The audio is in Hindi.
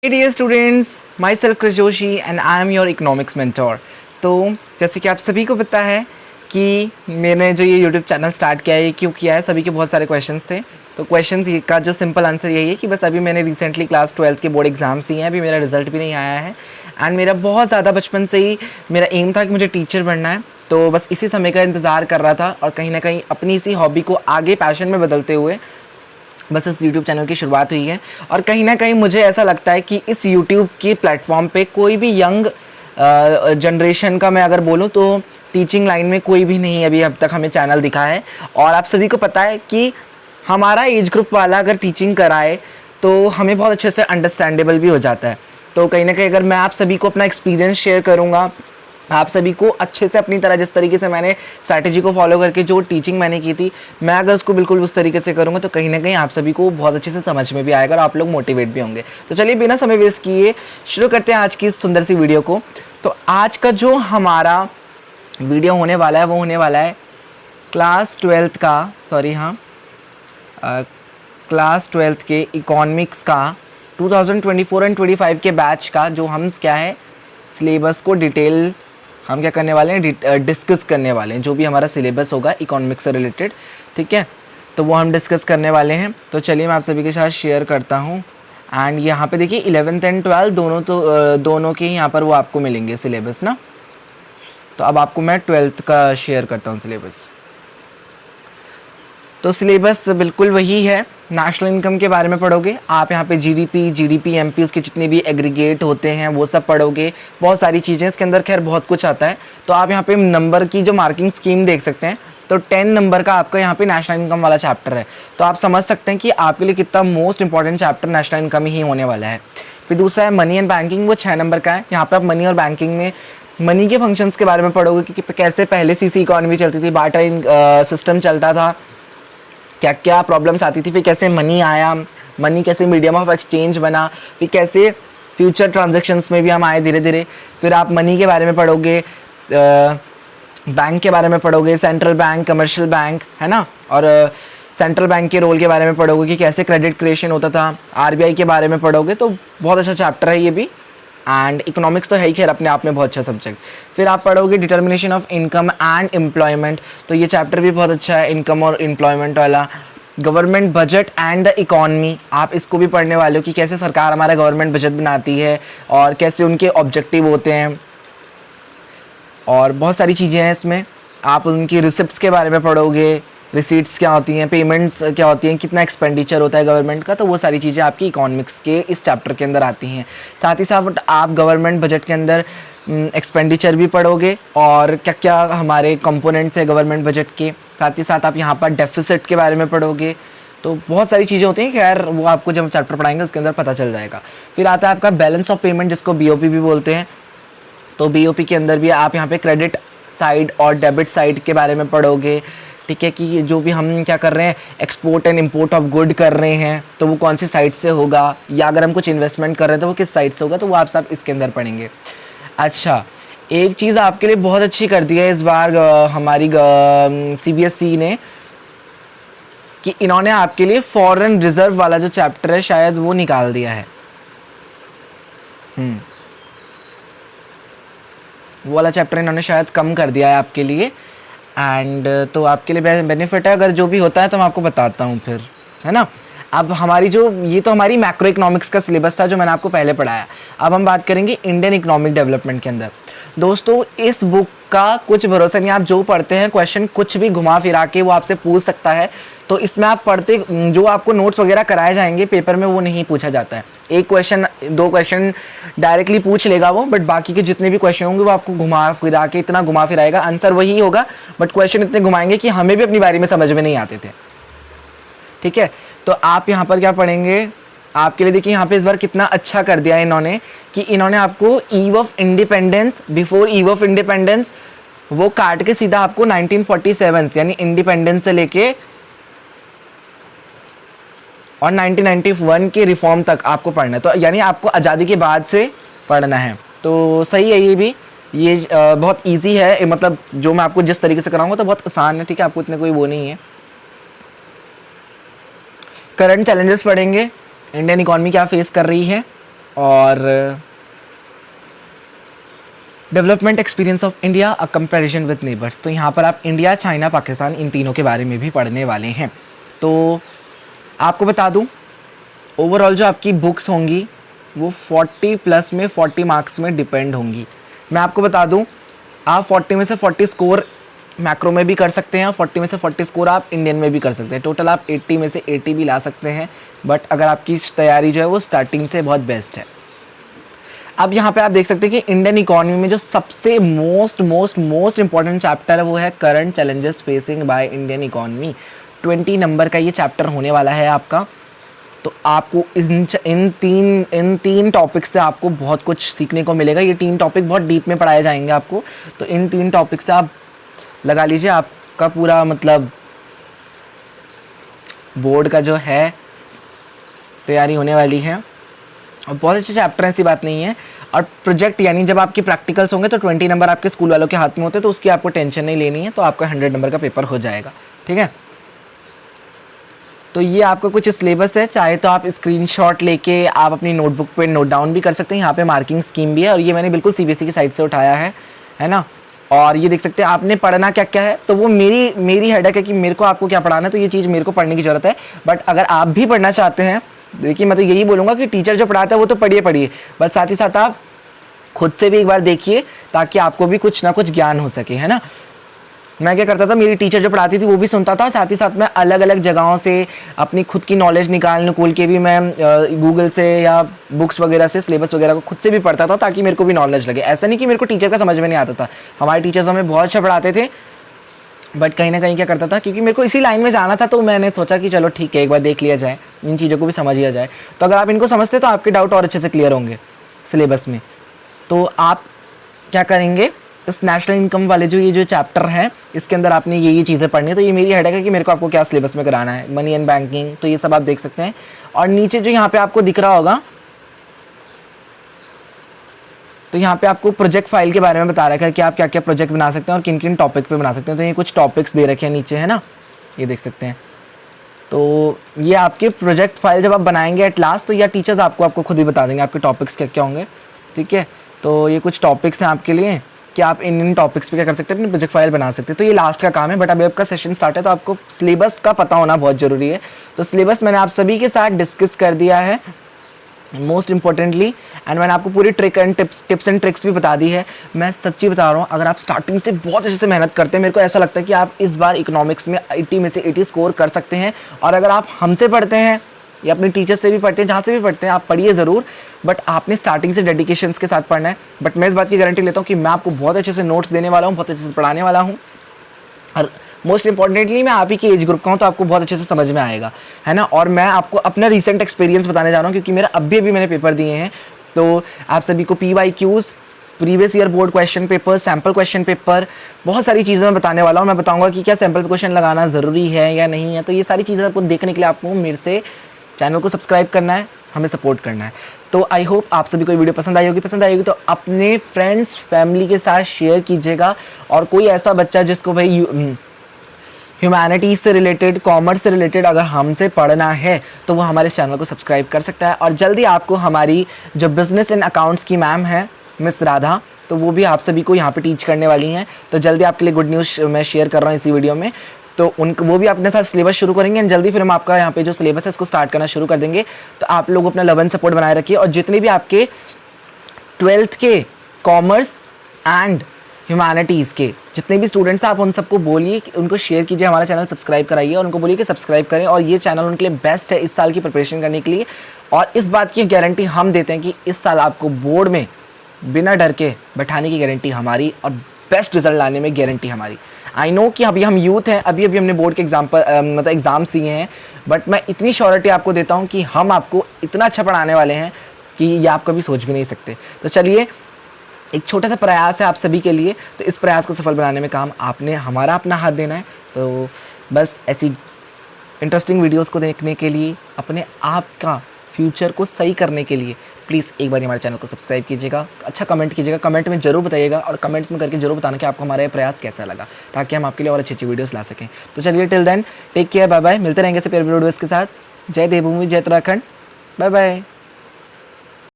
Dear students, myself Krish Joshi and I am your economics mentor. तो जैसे कि आप सभी को पता है कि मैंने जो ये यूट्यूब चैनल स्टार्ट किया है, ये क्यों किया है, सभी के बहुत सारे क्वेश्चंस थे। तो क्वेश्चंस का जो सिंपल आंसर यही है कि बस अभी मैंने रिसेंटली क्लास 12th के बोर्ड एग्जाम्स दिए हैं, अभी मेरा रिजल्ट भी नहीं आया है। एंड मेरा बहुत ज़्यादा बचपन से ही मेरा एम था कि मुझे टीचर बनना है। तो बस इसी समय का इंतज़ार कर रहा था और कहीं ना कहीं अपनी इसी हॉबी को आगे पैशन में बदलते हुए बस इस YouTube चैनल की शुरुआत हुई है। और कहीं ना कहीं मुझे ऐसा लगता है कि इस YouTube के प्लेटफॉर्म पे कोई भी यंग जनरेशन का मैं अगर बोलूँ तो टीचिंग लाइन में कोई भी नहीं अभी अब तक हमें चैनल दिखा है। और आप सभी को पता है कि हमारा एज ग्रुप वाला अगर टीचिंग कराए तो हमें बहुत अच्छे से अंडरस्टैंडेबल भी हो जाता है। तो कहीं ना कहीं अगर मैं आप सभी को अपना एक्सपीरियंस शेयर करूँगा, आप सभी को अच्छे से अपनी तरह जिस तरीके से मैंने स्ट्रैटेजी को फॉलो करके जो टीचिंग मैंने की थी, मैं अगर उसको बिल्कुल उस तरीके से करूँगा तो कहीं ना कहीं आप सभी को बहुत अच्छे से समझ में भी आएगा और आप लोग मोटिवेट भी होंगे। तो चलिए बिना समय वेस्ट किए शुरू करते हैं आज की इस सुंदर सी वीडियो को। तो आज का जो हमारा वीडियो होने वाला है वो होने वाला है क्लास 12th का, क्लास 12th के इकोनॉमिक्स का 2024 एंड 25 के बैच का, जो हम क्या है सिलेबस को डिटेल हम क्या करने वाले हैं, डिस्कस करने वाले हैं। जो भी हमारा सिलेबस होगा इकोनॉमिक्स से रिलेटेड, ठीक है, तो वो हम डिस्कस करने वाले हैं। तो चलिए मैं आप सभी के साथ शेयर करता हूँ। एंड यहाँ पे देखिए 11th एंड 12th दोनों के यहाँ पर वो आपको मिलेंगे सिलेबस ना। तो अब आपको मैं 12th का शेयर करता हूँ सिलेबस। तो सिलेबस बिल्कुल वही है, नेशनल इनकम के बारे में पढ़ोगे आप। यहाँ पे जीडीपी एमपी उसके जितने भी एग्रीगेट होते हैं वो सब पढ़ोगे। बहुत सारी चीज़ें इसके अंदर, खैर बहुत कुछ आता है। तो आप यहाँ पे नंबर की जो मार्किंग स्कीम देख सकते हैं, तो 10 नंबर का आपका यहाँ पे नेशनल इनकम वाला चैप्टर है। तो आप समझ सकते हैं कि आपके लिए कितना most important chapter national income ही होने वाला है। फिर दूसरा है मनी एंड बैंकिंग, वो 6 नंबर का है। यहाँ पर आप मनी और बैंकिंग में मनी के फंक्शंस के बारे में पढ़ोगे कि कैसे पहले सीसी इकॉनमी चलती थी, बार्टर सिस्टम चलता था, क्या क्या प्रॉब्लम्स आती थी, फिर कैसे मनी आया, मनी कैसे मीडियम ऑफ एक्सचेंज बना, फिर कैसे फ्यूचर ट्रांजैक्शंस में भी हम आए धीरे धीरे। फिर आप मनी के बारे में पढ़ोगे, बैंक के बारे में पढ़ोगे, सेंट्रल बैंक, कमर्शियल बैंक, है ना, और सेंट्रल बैंक के रोल के बारे में पढ़ोगे कि कैसे क्रेडिट क्रिएशन होता था, आरबीआई के बारे में पढ़ोगे। तो बहुत अच्छा चैप्टर है ये भी। एंड इकोनॉमिक्स तो है ही खैर अपने आप में बहुत अच्छा सब्जेक्ट। फिर आप पढ़ोगे determination of income and employment, तो ये चैप्टर भी बहुत अच्छा है, इनकम और एम्प्लॉयमेंट वाला। Government budget and the economy, आप इसको भी पढ़ने वाले हो कि कैसे सरकार हमारा गवर्नमेंट बजट बनाती है और कैसे उनके ऑब्जेक्टिव होते हैं, और बहुत सारी चीज़ें हैं इसमें। आप उनकी रिसिप्ट्स के बारे में पढ़ोगे, रिसीट्स क्या होती हैं, पेमेंट्स क्या होती हैं, कितना एक्सपेंडिचर होता है गवर्नमेंट का। तो वो सारी चीज़ें आपकी इकोनॉमिक्स के इस चैप्टर के अंदर आती हैं। साथ ही साथ आप गवर्नमेंट बजट के अंदर एक्सपेंडिचर भी पढ़ोगे और क्या क्या हमारे कंपोनेंट्स हैं गवर्नमेंट बजट के। साथ ही साथ आप यहाँ पर डेफिसिट के बारे में पढ़ोगे। तो बहुत सारी चीज़ें होती हैं, खैर वो आपको जब चैप्टर पढ़ाएंगे उसके अंदर पता चल जाएगा। फिर आता है आपका बैलेंस ऑफ पेमेंट, जिसको बीओपी भी बोलते हैं। तो बीओपी के अंदर भी आप यहाँ पे क्रेडिट साइड और डेबिट साइड के बारे में पढ़ोगे, ठीक है, कि जो भी हम क्या कर रहे हैं, export and import of good कर रहे हैं, तो वो कौन सी साइड से होगा, या अगर हम कुछ इन्वेस्टमेंट कर रहे हैं तो वो किस साइड से होगा, तो वो आप सब इसके अंदर पढ़ेंगे। अच्छा, एक चीज़ आपके लिए बहुत अच्छी कर दी है इस बार हमारी सीबीएसई ने, कि इन्होंने आपके लिए फॉरेन रिजर्व वाला जो चैप्टर है शायद वो निकाल दिया है। वो वाला चैप्टर इन्होंने शायद कम कर दिया है आपके लिए। एंड तो आपके लिए बेनिफिट है, अगर जो भी होता है तो मैं आपको बताता हूँ फिर, है ना। अब हमारी जो ये तो हमारी मैक्रो इकोनॉमिक्स का सिलेबस था जो मैंने आपको पहले पढ़ाया। अब हम बात करेंगे इंडियन इकोनॉमिक डेवलपमेंट के अंदर। दोस्तों इस बुक का कुछ भरोसा नहीं, आप जो पढ़ते हैं क्वेश्चन कुछ भी घुमा फिरा के वो आपसे पूछ सकता है। तो इसमें आप पढ़ते, जो आपको नोट्स वगैरह कराए जाएंगे पेपर में, वो नहीं पूछा जाता है। एक क्वेश्चन 2 क्वेश्चन डायरेक्टली पूछ लेगा वो, बट बाकी के जितने भी क्वेश्चन होंगे वो आपको घुमा फिरा के इतना घुमा फिराएगा, आंसर वही होगा बट क्वेश्चन इतने घुमाएंगे कि हमें भी अपनी बारी में समझ में नहीं आते थे, ठीक है। तो आप यहाँ पर क्या पढ़ेंगे, आपके लिए देखिए यहाँ पे इस बार कितना अच्छा कर दिया है इन्होंने, कि इन्होंने आपको eve of independence, before eve of independence, वो काट के सीधा आपको 1947 यानी इंडिपेंडेंस से लेके और 1991 के रिफॉर्म तक आपको पढ़ना है। तो यानी आपको आज़ादी के बाद से पढ़ना है। तो सही है ये भी, ये बहुत इजी है, मतलब जो मैं आपको जिस तरीके से कराऊंगा तो बहुत आसान है, ठीक है, आपको इतने कोई वो नहीं है। करंट चैलेंजेस पढ़ेंगे, इंडियन इकॉनमी क्या फेस कर रही है, और development experience of India a comparison with neighbours. तो यहाँ पर आप इंडिया, चाइना, पाकिस्तान इन तीनों के बारे में भी पढ़ने वाले हैं। तो आपको बता दूँ, ओवरऑल जो आपकी बुक्स होंगी वो 40 प्लस में 40 मार्क्स में डिपेंड होंगी। मैं आपको बता दूं, आप 40 में से 40 स्कोर मैक्रो में भी कर सकते हैं और 40 में से 40 स्कोर आप इंडियन में भी कर सकते हैं। टोटल आप 80 में से 80 भी ला सकते हैं, बट अगर आपकी तैयारी जो है वो स्टार्टिंग से बहुत बेस्ट है। अब यहाँ पे आप देख सकते हैं कि इंडियन इकोनॉमी में जो सबसे मोस्ट इंपॉर्टेंट चैप्टर है वो है current challenges facing by Indian economy. 20 number का ये चैप्टर होने वाला है आपका। तो आपको इन तीन टॉपिक से आपको बहुत कुछ सीखने को मिलेगा। ये 3 टॉपिक बहुत डीप में पढ़ाए जाएंगे आपको। तो इन 3 टॉपिक से आप लगा लीजिए आपका पूरा मतलब बोर्ड का जो है तैयारी होने वाली है। और बहुत अच्छे चैप्टर हैं, ऐसी बात नहीं है। और प्रोजेक्ट यानी जब आपके प्रैक्टिकल्स होंगे तो 20 नंबर आपके स्कूल वालों के हाथ में होते हैं, तो उसकी आपको टेंशन नहीं लेनी है। तो आपका 100 नंबर का पेपर हो जाएगा, ठीक है। तो ये आपका कुछ सिलेबस है। चाहे तो आप स्क्रीनशॉट लेके आप अपनी नोटबुक पे नोट डाउन भी कर सकते हैं। यहाँ पे मार्किंग स्कीम भी है और ये मैंने बिल्कुल सीबीएसई की साइट से उठाया है ना। और ये देख सकते हैं आपने पढ़ना क्या क्या है। तो वो मेरी हेडेक है कि मेरे को आपको क्या पढ़ाना है, तो ये चीज़ मेरे को पढ़ने की ज़रूरत है। बट अगर आप भी पढ़ना चाहते हैं, देखिए मैं तो यही बोलूँगा कि टीचर जो पढ़ाता है वो तो पढ़िए, बट साथ ही साथ आप खुद से भी एक बार देखिए ताकि आपको भी कुछ ना कुछ ज्ञान हो सके, है ना। मैं क्या करता था, मेरी टीचर जो पढ़ाती थी वो भी सुनता था, साथ ही साथ मैं अलग अलग जगहों से अपनी खुद की नॉलेज निकाल के भी मैं गूगल से या बुक्स वगैरह से सिलेबस वगैरह को खुद से भी पढ़ता था ताकि मेरे को भी नॉलेज लगे। ऐसा नहीं कि मेरे को टीचर का समझ में नहीं आता था, हमारे टीचर्स हमें बहुत अच्छा पढ़ाते थे, बट कहीं ना कहीं क्या करता था, क्योंकि मेरे को इसी लाइन में जाना था तो मैंने सोचा कि चलो ठीक है एक बार देख लिया जाए, इन चीज़ों को भी समझ लिया जाए। तो अगर आप इनको समझते तो आपके डाउट और अच्छे से क्लियर होंगे सिलेबस में। तो आप क्या करेंगे, इस नेशनल इनकम वाले जो ये जो चैप्टर है इसके अंदर आपने ये चीज़ें पढ़नी है। तो ये मेरी हेडेक है कि मेरे को आपको क्या सिलेबस में कराना है, मनी एंड बैंकिंग, तो ये सब आप देख सकते हैं। और नीचे जो यहाँ पे आपको दिख रहा होगा, तो यहाँ पे आपको प्रोजेक्ट फाइल के बारे में बता रखा है कि आप क्या क्या प्रोजेक्ट बना सकते हैं और किन किन टॉपिक पे बना सकते हैं। तो ये कुछ टॉपिक्स दे रखे हैं नीचे, है ना, ये देख सकते हैं। तो ये आपके प्रोजेक्ट फाइल जब आप बनाएंगे एट लास्ट, तो या टीचर्स आपको खुद ही बता देंगे आपके टॉपिक्स क्या क्या होंगे, ठीक है। तो ये कुछ टॉपिक्स हैं आपके लिए कि आप इन टॉपिक्स पे क्या कर सकते हैं, अपनी प्रोजेक्ट फाइल बना सकते हैं। तो ये लास्ट का काम है, बट अभी आपका सेशन स्टार्ट है तो आपको सिलेबस का पता होना बहुत ज़रूरी है। तो सिलेबस मैंने आप सभी के साथ डिस्कस कर दिया है मोस्ट इंपॉर्टेंटली, एंड मैंने आपको पूरी टिप्स एंड ट्रिक्स भी बता दी है। मैं सच्ची बता रहा हूँ, अगर आप स्टार्टिंग से बहुत अच्छे से मेहनत करते हैं, मेरे को ऐसा लगता है कि आप इस बार इकोनॉमिक्स में 80 में से 80 स्कोर कर सकते हैं। और अगर आप हमसे पढ़ते हैं या अपने टीचर से भी पढ़ते हैं, जहाँ से भी पढ़ते हैं, आप पढ़िए ज़रूर, बट आपने स्टार्टिंग से डेडिकेशन के साथ पढ़ना है। बट मैं इस बात की गारंटी लेता हूँ कि मैं आपको बहुत अच्छे से नोट्स देने वाला हूँ, बहुत अच्छे से पढ़ाने वाला हूँ, और मोस्ट इंपॉर्टेंटली मैं आप ही की एज ग्रुप का हूँ, तो आपको बहुत अच्छे से समझ में आएगा, है ना। और मैं आपको अपना रिसेंट एक्सपीरियंस बताने जा रहा हूँ, क्योंकि मेरा अभी मैंने पेपर दिए हैं। तो आप सभी को PYQs, previous year board question paper, sample question paper, बहुत सारी चीज़ें मैं बताने वाला हूँ। मैं बताऊँगा कि क्या सैम्पल क्वेश्चन लगाना ज़रूरी है या नहीं है। तो ये सारी चीज़ें आपको देखने के लिए आपको मेरे से चैनल को सब्सक्राइब करना है, हमें सपोर्ट करना है। तो आई होप आप सभी को वीडियो पसंद आई होगी तो अपने फ्रेंड्स फैमिली के साथ शेयर कीजिएगा। और कोई ऐसा बच्चा जिसको भाई ह्यूमैनिटीज़ से रिलेटेड, कॉमर्स से रिलेटेड अगर हमसे पढ़ना है तो वो हमारे चैनल को सब्सक्राइब कर सकता है। और जल्दी आपको हमारी जो बिजनेस एंड अकाउंट्स की मैम है मिस राधा, तो वो भी आप सभी को यहाँ पे टीच करने वाली हैं। तो जल्दी आपके लिए गुड न्यूज़ मैं शेयर कर रहा हूँ इसी वीडियो में। तो वो भी अपने साथ सिलेबस शुरू करेंगे एंड जल्दी फिर हम आपका यहाँ पे जो सिलेबस है इसको स्टार्ट करना शुरू कर देंगे। तो आप लोग अपना लव एंड सपोर्ट बनाए रखिए। और जितने भी आपके 12th के कॉमर्स एंड ह्यूमैनिटीज़ के जितने भी स्टूडेंट्स हैं, आप उन सबको बोलिए कि उनको शेयर कीजिए, हमारा चैनल सब्सक्राइब कराइए और उनको बोलिए कि सब्सक्राइब करें। और ये चैनल उनके लिए बेस्ट है इस साल की प्रिपरेशन करने के लिए। और इस बात की गारंटी हम देते हैं कि इस साल आपको बोर्ड में बिना डर के बैठाने की गारंटी हमारी और बेस्ट रिजल्ट लाने में गारंटी हमारी। आई नो कि अभी हम यूथ हैं, अभी हमने बोर्ड के मतलब एग्ज़ाम्स दिए हैं, बट मैं इतनी श्योरिटी आपको देता हूँ कि हम आपको इतना अच्छा पढ़ाने वाले हैं कि ये आप कभी सोच भी नहीं सकते। तो चलिए, एक छोटा सा प्रयास है आप सभी के लिए, तो इस प्रयास को सफल बनाने में काम आपने हमारा अपना हाथ देना है। तो बस ऐसी इंटरेस्टिंग वीडियोस को देखने के लिए, अपने आप का फ्यूचर को सही करने के लिए प्लीज़ एक बार हमारे चैनल को सब्सक्राइब कीजिएगा, अच्छा कमेंट कीजिएगा, कमेंट में जरूर बताइएगा और कमेंट्स में करके जरूर बताना कि आपको हमारा ये प्रयास कैसा लगा, ताकि हम आपके लिए और अच्छी अच्छी वीडियोस ला सकें। तो चलिए, till then take care, bye bye. मिलते रहेंगे ऐसे प्यारे वीडियोस के साथ। जय देवभूमि, जय उत्तराखंड, बाय बाय।